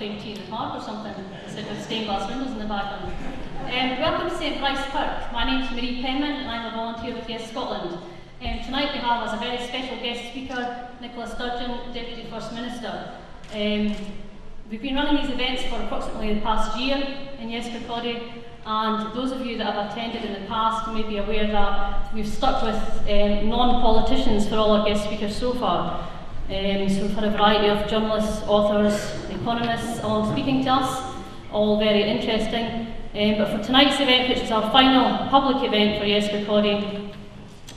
playing tea in the park or something, instead of stained glass windows in the background. Welcome to St Bryce Kirk. My name is Penman and I'm a volunteer with Yes Scotland. Tonight we have as a very special guest speaker, Nicola Sturgeon, Deputy First Minister. We've been running these events for approximately the past year in Yes Kirkcaldy, and those of you that have attended in the past may be aware that we've stuck with non-politicians for all our guest speakers so far. So we've had a variety of journalists, authors, economists all speaking to us, all very interesting. But for tonight's event, which is our final public event for Yes Kirkcaldy,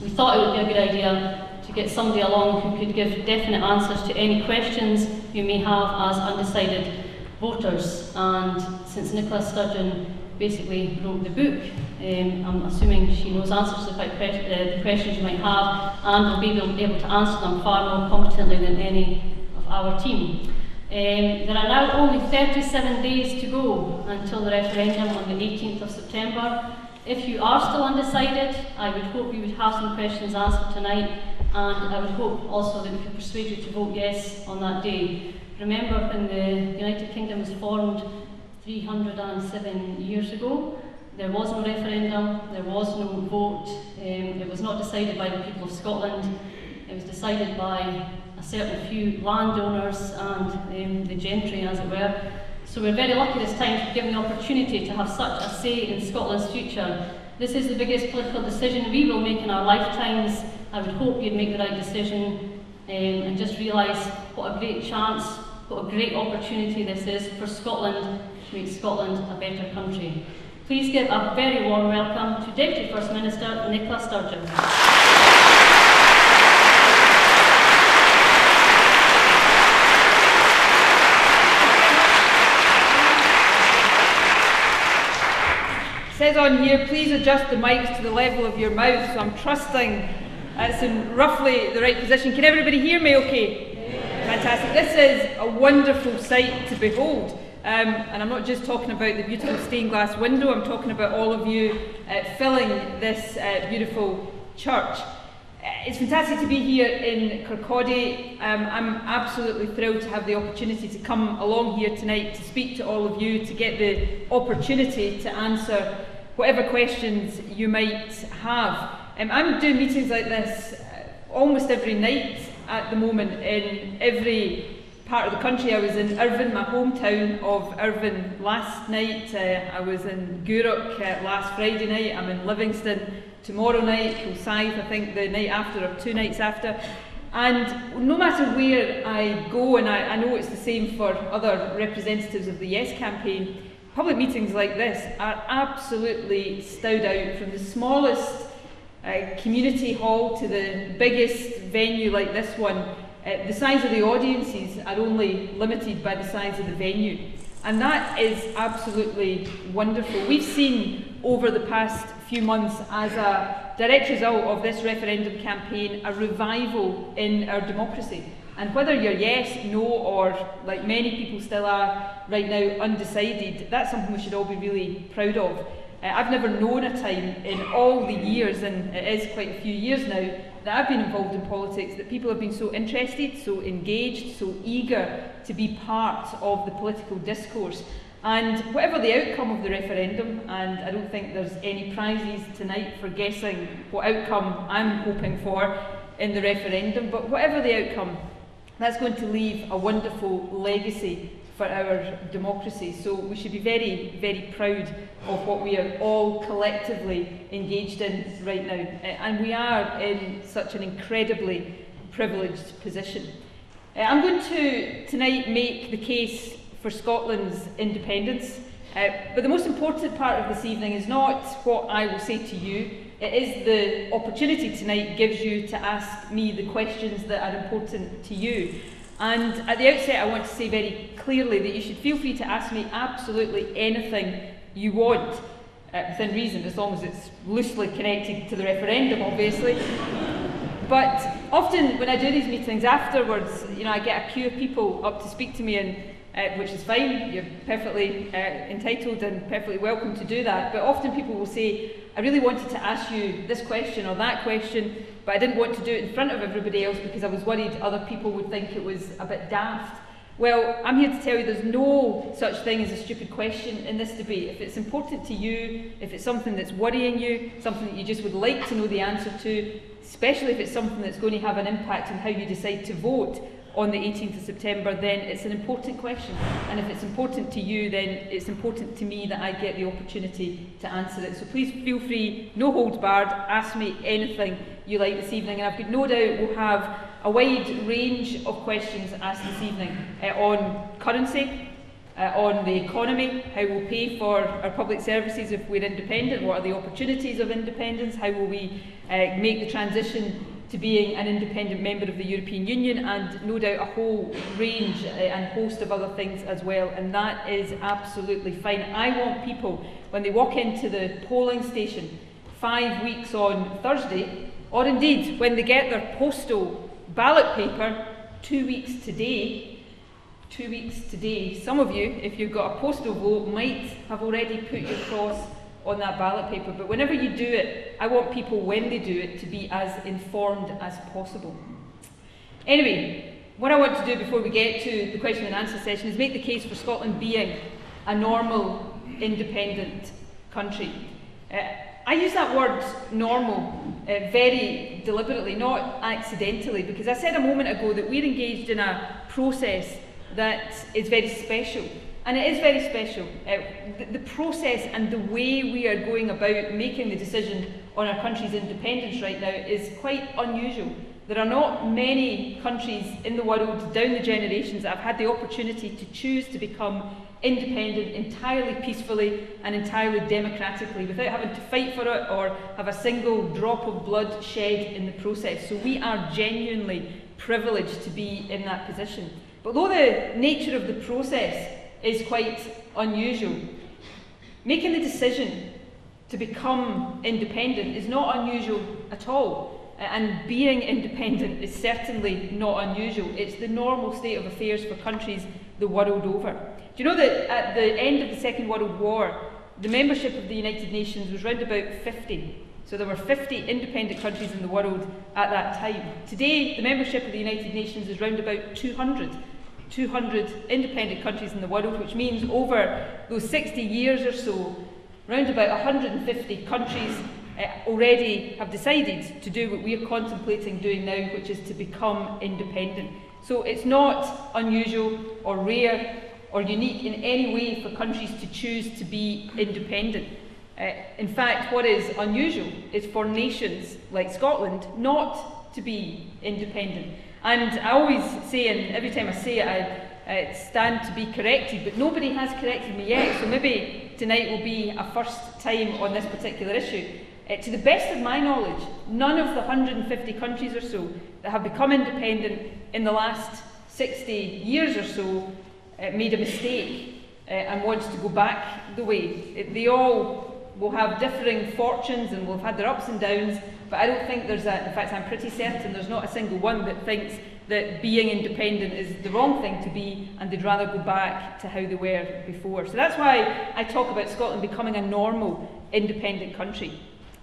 we thought it would be a good idea to get somebody along who could give definite answers to any questions you may have as undecided voters. And since Nicola Sturgeon basically wrote the book, I'm assuming she knows answers to the questions you might have, and will be able to answer them far more competently than any of our team. There are now only 37 days to go until the referendum on the 18th of September. If you are still undecided, I would hope you would have some questions answered tonight, and I would hope also that we could persuade you to vote yes on that day. Remember, when the United Kingdom was formed 307 years ago, there was no referendum, there was no vote, it was not decided by the people of Scotland, it was decided by a certain few landowners and the gentry, as it were. So we're very lucky this time to be given the opportunity to have such a say in Scotland's future. This is the biggest political decision we will make in our lifetimes. I would hope you'd make the right decision and just realise what a great chance, what a great opportunity this is for Scotland to make Scotland a better country. Please give a very warm welcome to Deputy First Minister Nicola Sturgeon. It says on here, please adjust the mics to the level of your mouth, so I'm trusting it's in roughly the right position. Can everybody hear me okay? Yeah. Fantastic. This is a wonderful sight to behold. And I'm not just talking about the beautiful stained glass window, I'm talking about all of you filling this beautiful church. It's fantastic to be here in Kirkcaldy. I'm absolutely thrilled to have the opportunity to come along here tonight to speak to all of you, to get the opportunity to answer whatever questions you might have. I'm doing meetings like this almost every night at the moment in every part of the country. I was in Irvine, my hometown of Irvine, last night. I was in Gourock last Friday night. I'm in Livingston tomorrow night, Kilsyth I think the night after or 2 nights after. And no matter where I go, and I know it's the same for other representatives of the Yes campaign, public meetings like this are absolutely stowed out, from the smallest community hall to the biggest venue like this one. The size of the audiences are only limited by the size of the venue, and that is absolutely wonderful. We've seen over the past few months, as a direct result of this referendum campaign, a revival in our democracy. And whether you're yes, no, or like many people still are right now, undecided, that's something we should all be really proud of. I've never known a time in all the years, and it is quite a few years now, that I've been involved in politics, that people have been so interested, so engaged, so eager to be part of the political discourse. And whatever the outcome of the referendum, and I don't think there's any prizes tonight for guessing what outcome I'm hoping for in the referendum, but whatever the outcome, that's going to leave a wonderful legacy for our democracy. So we should be very, very proud of what we are all collectively engaged in right now. And we are in such an incredibly privileged position. I'm going to tonight make the case for Scotland's independence. But the most important part of this evening is not what I will say to you. It is the opportunity tonight gives you to ask me the questions that are important to you. And at the outset, I want to say very clearly that you should feel free to ask me absolutely anything you want, within reason, as long as it's loosely connected to the referendum, obviously. But often when I do these meetings afterwards, I get a queue of people up to speak to me, and which is fine, you're perfectly entitled and perfectly welcome to do that. But often people will say, I really wanted to ask you this question or that question, but I didn't want to do it in front of everybody else because I was worried other people would think it was a bit daft. Well, I'm here to tell you there's no such thing as a stupid question in this debate. If it's important to you, if it's something that's worrying you, something that you just would like to know the answer to, especially if it's something that's going to have an impact on how you decide to vote on the 18th of September, then it's an important question. And if it's important to you, then it's important to me that I get the opportunity to answer it. So please feel free, no holds barred, ask me anything you like this evening. And I've got no doubt we'll have a wide range of questions asked this evening on currency, on the economy, how we'll pay for our public services if we're independent, what are the opportunities of independence, how will we make the transition to being an independent member of the European Union, and no doubt a whole range and host of other things as well, and that is absolutely fine. I want people, when they walk into the polling station 5 weeks on Thursday, or indeed when they get their postal ballot paper 2 weeks today, some of you, if you've got a postal vote, might have already put your cross on that ballot paper, but whenever you do it, I want people, when they do it, to be as informed as possible. Anyway, what I want to do before we get to the question and answer session is make the case for Scotland being a normal, independent country. I use that word normal very deliberately, not accidentally, because I said a moment ago that we're engaged in a process that is very special. And it is very special. The process and the way we are going about making the decision on our country's independence right now is quite unusual. There are not many countries in the world down the generations that have had the opportunity to choose to become independent entirely peacefully and entirely democratically without having to fight for it or have a single drop of blood shed in the process. So we are genuinely privileged to be in that position. But though the nature of the process is quite unusual, making the decision to become independent is not unusual at all. And being independent is certainly not unusual. It's the normal state of affairs for countries the world over. Do you know that at the end of the Second World War, the membership of the United Nations was round about 50. So there were 50 independent countries in the world at that time. Today, the membership of the United Nations is round about 200 independent countries in the world, which means over those 60 years or so, round about 150 countries already have decided to do what we are contemplating doing now, which is to become independent. So it's not unusual or rare or unique in any way for countries to choose to be independent. In fact, what is unusual is for nations like Scotland not to be independent. And I always say, and every time I say it, I stand to be corrected, but nobody has corrected me yet, so maybe tonight will be a first time on this particular issue. To the best of my knowledge, none of the 150 countries or so that have become independent in the last 60 years or so made a mistake and wants to go back the way. They all will have differing fortunes and will have had their ups and downs, but I don't think there's in fact I'm pretty certain there's not a single one that thinks that being independent is the wrong thing to be and they'd rather go back to how they were before. So that's why I talk about Scotland becoming a normal, independent country.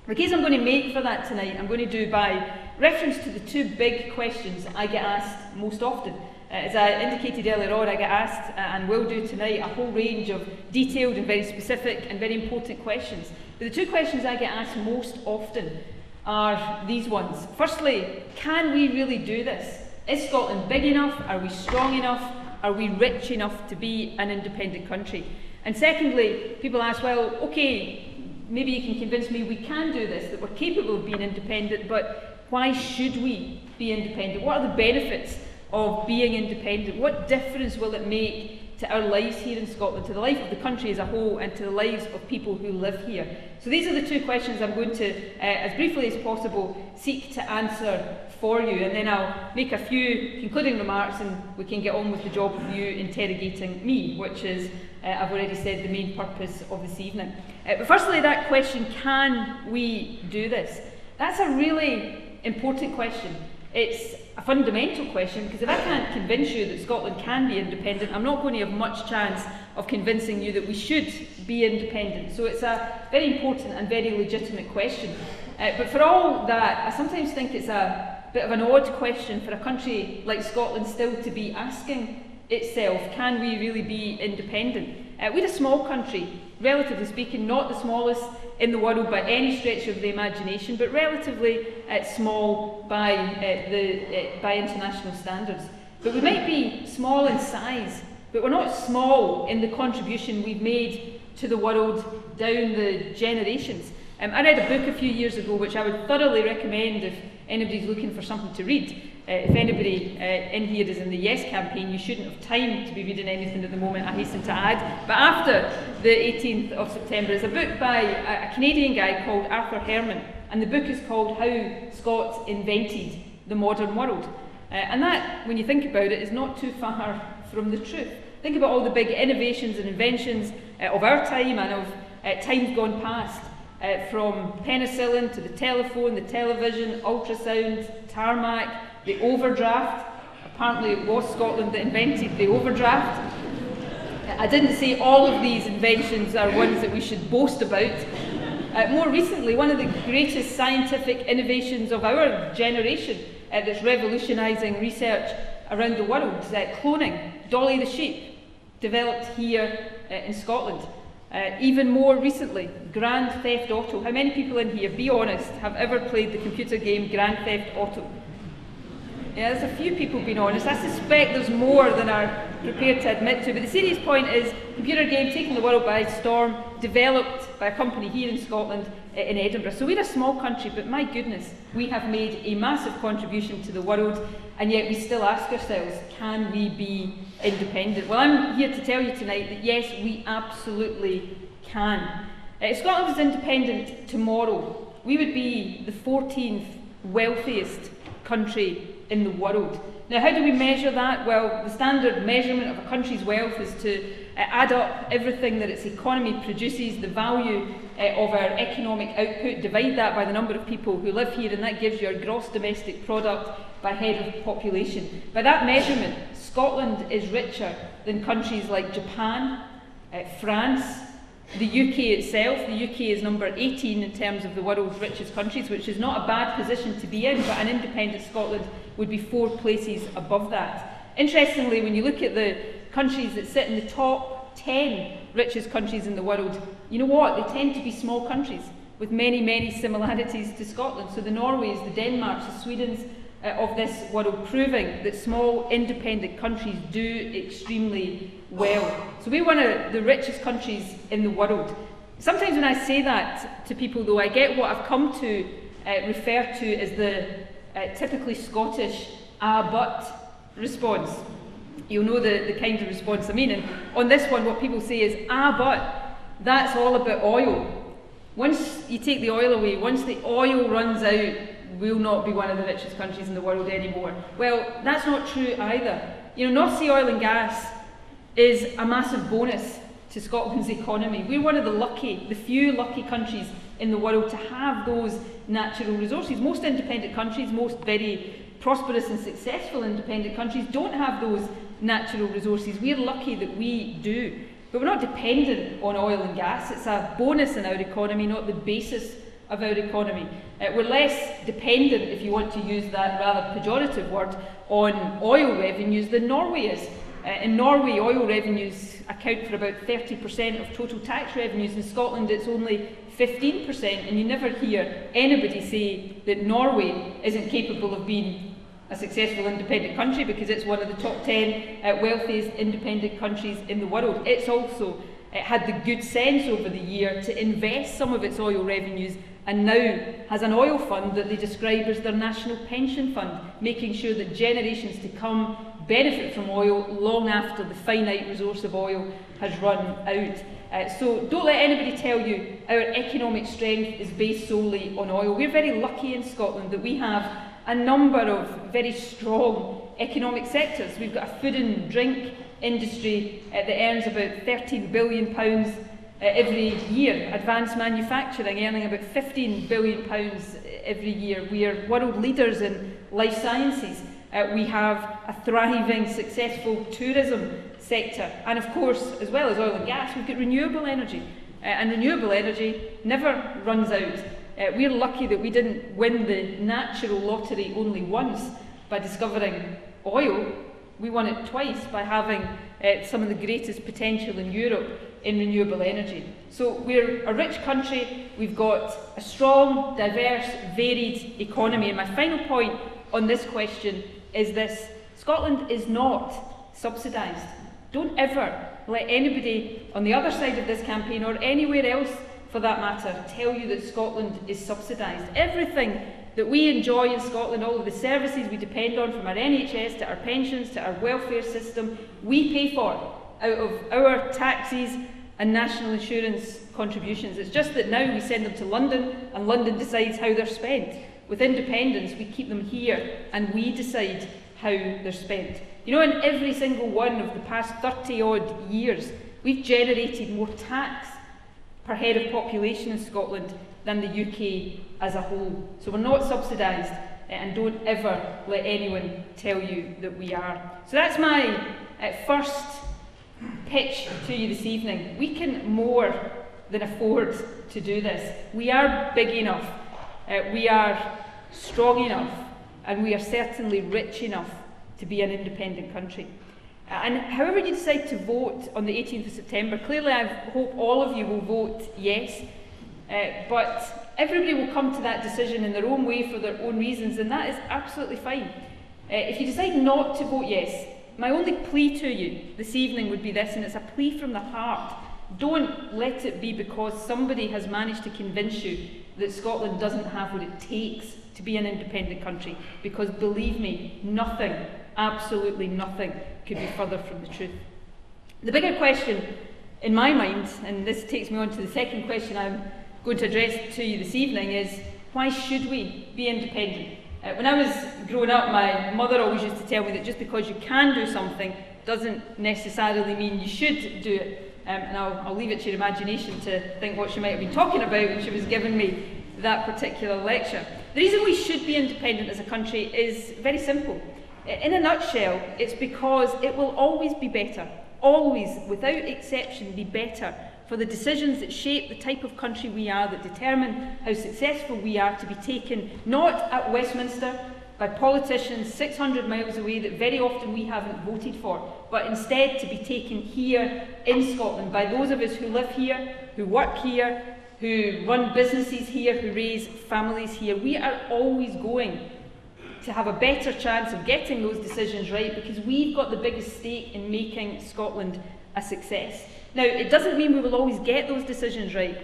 The case I'm going to make for that tonight, I'm going to do by reference to the two big questions I get asked most often. As I indicated earlier on, I get asked, and will do tonight, a whole range of detailed and very specific and very important questions. But the two questions I get asked most often are these ones. Firstly, can we really do this? Is Scotland big enough? Are we strong enough? Are we rich enough to be an independent country? And secondly, people ask, well, okay, maybe you can convince me we can do this, that we're capable of being independent, but why should we be independent? What are the benefits of being independent? What difference will it make to our lives here in Scotland, to the life of the country as a whole, and to the lives of people who live here? So these are the two questions I'm going to, as briefly as possible, seek to answer for you, and then I'll make a few concluding remarks and we can get on with the job of you interrogating me, which is, I've already said, the main purpose of this evening. But firstly, that question, can we do this? That's a really important question. It's a fundamental question, because if I can't convince you that Scotland can be independent, I'm not going to have much chance of convincing you that we should be independent. So it's a very important and very legitimate question. But for all that, I sometimes think it's a bit of an odd question for a country like Scotland still to be asking itself, can we really be independent? We're a small country, relatively speaking, not the smallest in the world by any stretch of the imagination, but relatively small by international standards. But we might be small in size, but we're not small in the contribution we've made to the world down the generations. I read a book a few years ago which I would thoroughly recommend if anybody's looking for something to read. If anybody in here is in the Yes campaign, you shouldn't have time to be reading anything at the moment, I hasten to add. But after the 18th of September, it's a book by a Canadian guy called Harron, and the book is called How Scots Invented the Modern World. And that, when you think about it, is not too far from the truth. Think about all the big innovations and inventions of our time and of times gone past. From penicillin to the telephone, the television, ultrasound, tarmac, the overdraft. Apparently it was Scotland that invented the overdraft. I didn't say all of these inventions are ones that we should boast about. More recently, one of the greatest scientific innovations of our generation that's revolutionising research around the world is cloning. Dolly the sheep, developed here in Scotland. Even more recently, Grand Theft Auto. How many people in here, be honest, have ever played the computer game Grand Theft Auto? Yeah, there's a few people being honest. I suspect there's more than are prepared to admit to. But the serious point is, computer game taking the world by storm, developed by a company here in Scotland, in Edinburgh. So we're a small country, but my goodness, we have made a massive contribution to the world, and yet we still ask ourselves, can we be independent? Well, I'm here to tell you tonight that yes, we absolutely can. If Scotland was independent tomorrow, we would be the 14th wealthiest country in the world. Now, how do we measure that? Well, the standard measurement of a country's wealth is to add up everything that its economy produces, the value of our economic output, divide that by the number of people who live here, and that gives you our gross domestic product by head of population. By that measurement, Scotland is richer than countries like Japan, France, the UK itself. The UK is number 18 in terms of the world's richest countries, which is not a bad position to be in, but an independent Scotland would be 4 places above that. Interestingly, when you look at the countries that sit in the top 10 richest countries in the world, you know what? They tend to be small countries with many, many similarities to Scotland. So the Norways, the Denmarks, the Swedens of this world, proving that small independent countries do extremely well. So we're one of the richest countries in the world. Sometimes when I say that to people, though, I get what I've come to refer to as the typically Scottish but response. You'll know the kind of response I mean. And on this one, what people say is, but that's all about oil. Once you take the oil away, once the oil runs out, we'll not be one of the richest countries in the world anymore. Well, that's not true either. You know, North Sea oil and gas is a massive bonus to Scotland's economy. We're one of the few lucky countries in the world to have those natural resources. Most independent countries, most very prosperous and successful independent countries don't have those natural resources. We're lucky that we do. But we're not dependent on oil and gas. It's a bonus in our economy, not the basis of our economy. We're less dependent, if you want to use that rather pejorative word, on oil revenues than Norway is. In Norway, oil revenues account for about 30% of total tax revenues. In Scotland, it's only 15%, and you never hear anybody say that Norway isn't capable of being a successful independent country, because it's one of the top 10 wealthiest independent countries in the world. It's also had the good sense over the year to invest some of its oil revenues, and now has an oil fund that they describe as their national pension fund, making sure that generations to come benefit from oil long after the finite resource of oil has run out. So don't let anybody tell you our economic strength is based solely on oil. We're very lucky in Scotland that we have a number of very strong economic sectors. We've got a food and drink industry that earns about £13 billion every year. Advanced manufacturing earning about £15 billion every year. We are world leaders in life sciences. We have a thriving, successful tourism sector. And of course, as well as oil and gas, we've got renewable energy. And renewable energy never runs out. We're lucky that we didn't win the natural lottery only once by discovering oil. We won it twice by having some of the greatest potential in Europe in renewable energy. So we're a rich country, we've got a strong, diverse, varied economy. And my final point on this question is this: Scotland is not subsidised. Don't ever let anybody on the other side of this campaign, or anywhere else for that matter, tell you that Scotland is subsidised. Everything that we enjoy in Scotland, all of the services we depend on, from our NHS to our pensions to our welfare system, we pay for out of our taxes and national insurance contributions. It's just that now we send them to London and London decides how they're spent. With independence, we keep them here and we decide how they're spent. You know, in every single one of the past 30-odd years, we've generated more tax per head of population in Scotland than the UK as a whole. So we're not subsidised, and don't ever let anyone tell you that we are. So that's my first pitch to you this evening. We can more than afford to do this. We are big enough, we are strong enough, and we are certainly rich enough to be an independent country. And however you decide to vote on the 18th of September, clearly I hope all of you will vote yes, but everybody will come to that decision in their own way for their own reasons, and that is absolutely fine. If you decide not to vote yes, my only plea to you this evening would be this, and it's a plea from the heart. Don't let it be because somebody has managed to convince you that Scotland doesn't have what it takes to be an independent country, because believe me, nothing, absolutely nothing, could be further from the truth. The bigger question in my mind, and this takes me on to the second question I'm going to address to you this evening, is why should we be independent? When I was growing up, my mother always used to tell me that just because you can do something doesn't necessarily mean you should do it. And I'll leave it to your imagination to think what she might have been talking about when she was giving me that particular lecture. The reason we should be independent as a country is very simple. In a nutshell, it's because it will always be better, always, without exception, be better for the decisions that shape the type of country we are, that determine how successful we are, to be taken not at Westminster by politicians 600 miles away that very often we haven't voted for, but instead to be taken here in Scotland by those of us who live here, who work here, who run businesses here, who raise families here. We are always going to have a better chance of getting those decisions right because we've got the biggest stake in making Scotland a success. Now, it doesn't mean we will always get those decisions right.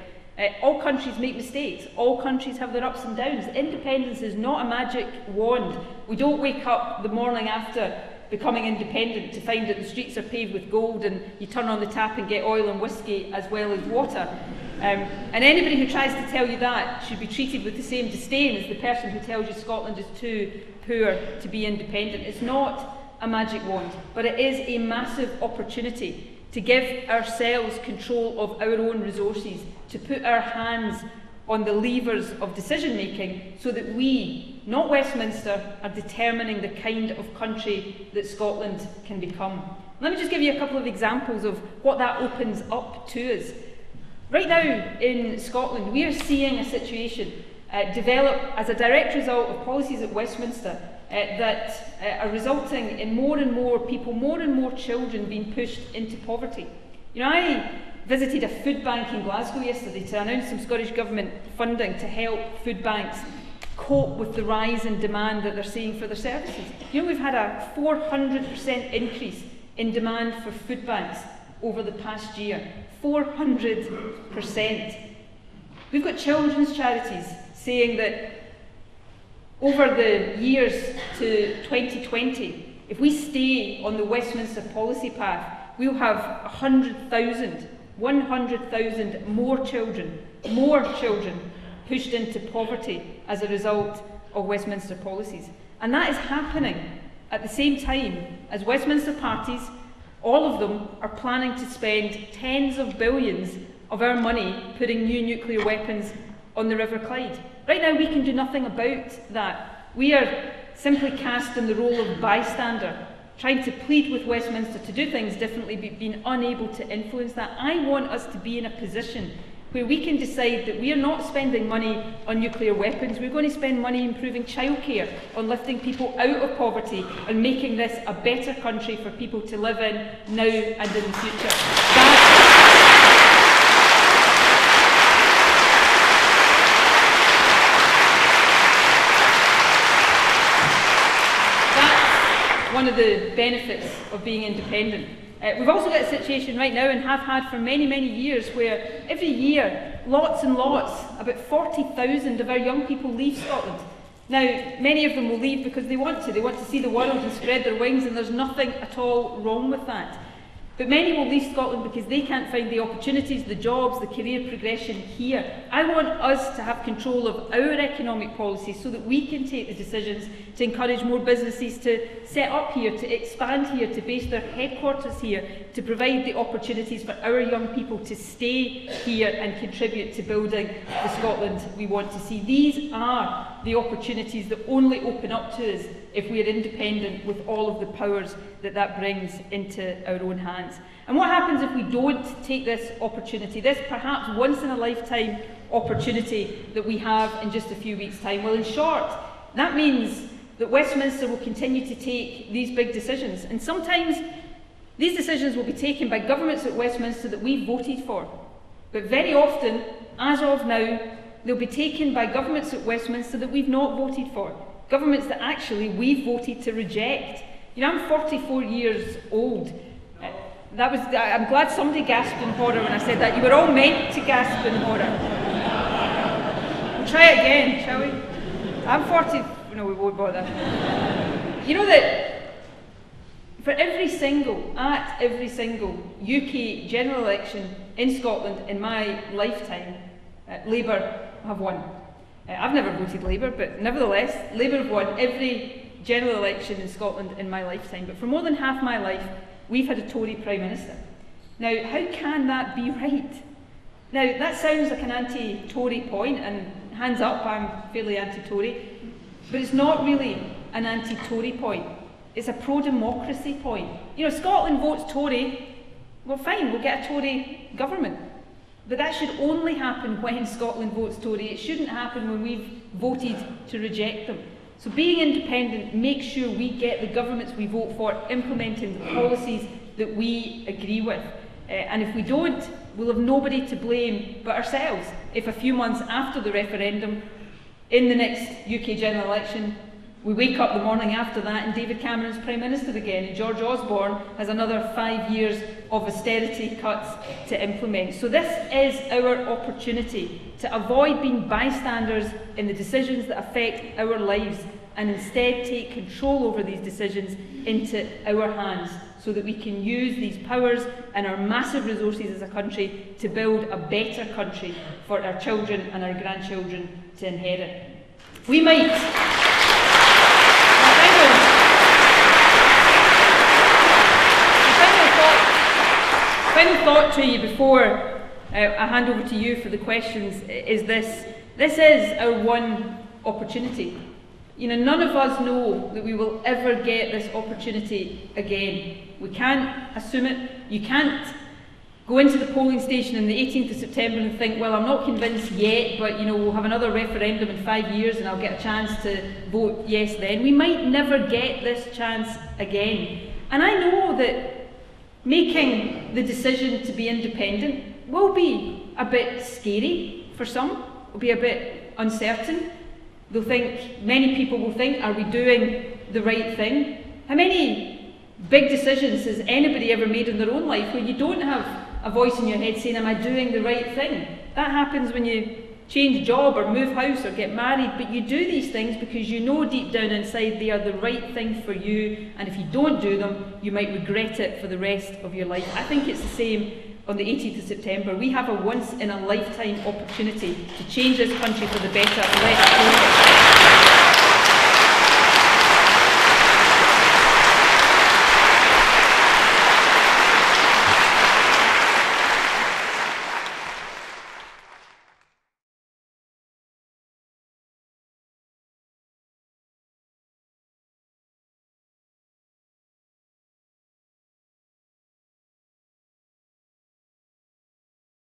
All countries make mistakes. All countries have their ups and downs. Independence is not a magic wand. We don't wake up the morning after becoming independent to find that the streets are paved with gold and you turn on the tap and get oil and whiskey as well as water. And anybody who tries to tell you that should be treated with the same disdain as the person who tells you Scotland is too poor to be independent. It's not a magic wand, but it is a massive opportunity to give ourselves control of our own resources, to put our hands on the levers of decision making so that we, not Westminster, are determining the kind of country that Scotland can become. Let me just give you a couple of examples of what that opens up to us. Right now in Scotland, we are seeing a situation develop as a direct result of policies at Westminster that are resulting in more and more people, more and more children being pushed into poverty. You know, I visited a food bank in Glasgow yesterday to announce some Scottish Government funding to help food banks cope with the rise in demand that they're seeing for their services. You know, we've had a 400% increase in demand for food banks over the past year. 400%. We've got children's charities saying that over the years to 2020, if we stay on the Westminster policy path, we'll have 100,000 more children pushed into poverty as a result of Westminster policies. And that is happening at the same time as Westminster parties, all of them, are planning to spend tens of billions of our money putting new nuclear weapons on the River Clyde. Right now we can do nothing about that. We are simply cast in the role of bystander, trying to plead with Westminster to do things differently, but being unable to influence that. I want us to be in a position where we can decide that we are not spending money on nuclear weapons, we're going to spend money improving childcare, on lifting people out of poverty, and making this a better country for people to live in now and in the future. That's one of the benefits of being independent. We've also got a situation right now, and have had for many, many years, where every year lots and lots, about 40,000 of our young people leave Scotland. Now, many of them will leave because they want to see the world and spread their wings, and there's nothing at all wrong with that. But many will leave Scotland because they can't find the opportunities, the jobs, the career progression here. I want us to have control of our economic policies so that we can take the decisions to encourage more businesses to set up here, to expand here, to base their headquarters here, to provide the opportunities for our young people to stay here and contribute to building the Scotland we want to see. These are the opportunities that only open up to us if we are independent, with all of the powers that that brings into our own hands. And what happens if we don't take this opportunity, this perhaps once-in-a-lifetime opportunity that we have in just a few weeks' time? Well, in short, that means that Westminster will continue to take these big decisions. And sometimes these decisions will be taken by governments at Westminster that we voted for. But very often, as of now, they'll be taken by governments at Westminster that we've not voted for. Governments that actually we voted to reject. You know, I'm 44 years old. I'm glad somebody gasped in horror when I said that. You were all meant to gasp in horror. We'll try it again, shall we? I'm 40... No, we won't bother. You know that for every single UK general election in Scotland in my lifetime, Labour have won. I've never voted Labour, but nevertheless, Labour have won every general election in Scotland in my lifetime. But for more than half my life, we've had a Tory Prime Minister. Now, how can that be right? Now, that sounds like an anti-Tory point, and hands up, I'm fairly anti-Tory, but it's not really an anti-Tory point. It's a pro-democracy point. You know, Scotland votes Tory, well fine, we'll get a Tory government. But that should only happen when Scotland votes Tory. It shouldn't happen when we've voted to reject them. So being independent makes sure we get the governments we vote for implementing the policies that we agree with. And if we don't, we'll have nobody to blame but ourselves if a few months after the referendum, in the next UK general election, we wake up the morning after that and David Cameron's Prime Minister again, and George Osborne has another 5 years of austerity cuts to implement. So this is our opportunity to avoid being bystanders in the decisions that affect our lives, and instead take control over these decisions into our hands, so that we can use these powers and our massive resources as a country to build a better country for our children and our grandchildren to inherit. We might... Final thought to you before I hand over to you for the questions is this. This is our one opportunity. You know, none of us know that we will ever get this opportunity again. We can't assume it. You can't go into the polling station on the 18th of September and think, well, I'm not convinced yet, but you know, we'll have another referendum in 5 years and I'll get a chance to vote yes then. We might never get this chance again. And I know that making the decision to be independent will be a bit scary for some, will be a bit uncertain. Many people will think, are we doing the right thing? How many big decisions has anybody ever made in their own life where you don't have a voice in your head saying, am I doing the right thing? That happens when you change job or move house or get married, but you do these things because you know deep down inside they are the right thing for you, and if you don't do them, you might regret it for the rest of your life. I think it's the same on the 18th of September. We have a once-in-a-lifetime opportunity to change this country for the better. Let's do it.